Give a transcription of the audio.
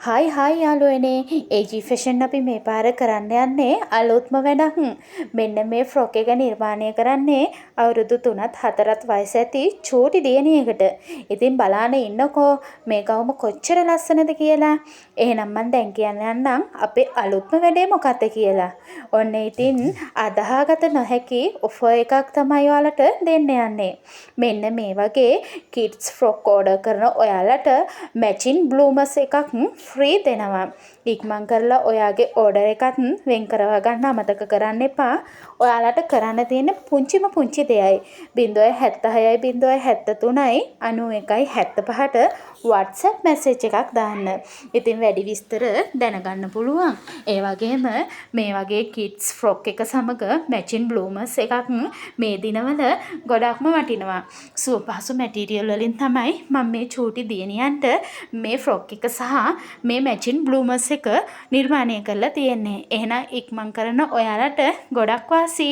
Hi යාළුවනේ AG fashion අපි මේ පාර කරන්න යන්නේ අලුත්ම වැඩක්. මෙන්න මේ ෆ්‍රොක් එක නිර්මාණය කරන්නේ අවුරුදු 3ත් 4ත් වයස ඇති චූටි දියණියකට. ඉතින් බලාන ඉන්නකෝ මේ ගවුම කොච්චර ලස්සනද කියලා. එහෙනම් මම දැන් කියන්න යන්නම් අපේ අලුත්ම වැඩේ මොකක්ද කියලා. ඔන්න ඉතින් අදාහගත නොහැකි ඔෆර් එකක් තමයි ඔයාලට දෙන්න යන්නේ. මෙන්න මේ වගේ කිඩ්ස් ෆ්‍රොක් ඕඩර් කරන ඔයාලට මැචින් බ්ලූමර්ස් එකක් ෆ්‍රී දෙනවා. ඉක්මන් කරලා ඔයාගේ ඕඩර් එකත් වෙන් කරවා ගන්න අමතක කරන්න එපා. ඔයාලට කරන්න තියෙන පුංචි දෙයයි 076 073 91 75ට WhatsApp message එකක් දාන්න. ඉතින් වැඩි විස්තර දැනගන්න පුළුවන්. ඒ වගේම මේ වගේ kids frock එක සමග matching bloomers එකක් මේ දිනවල ගොඩක්ම වටිනවා. සුවපහසු මැටීරියල් වලින් තමයි මම මේ චූටි දියණියන්ට මේ ෆ්‍රොක් එක සහ මේ මැචින් බ්ලූමර්ස් එක නිර්මාණය කරලා තියෙන්නේ. එහෙනම් ඉක්මන් කරන ඔයාලට ගොඩක් වාසි.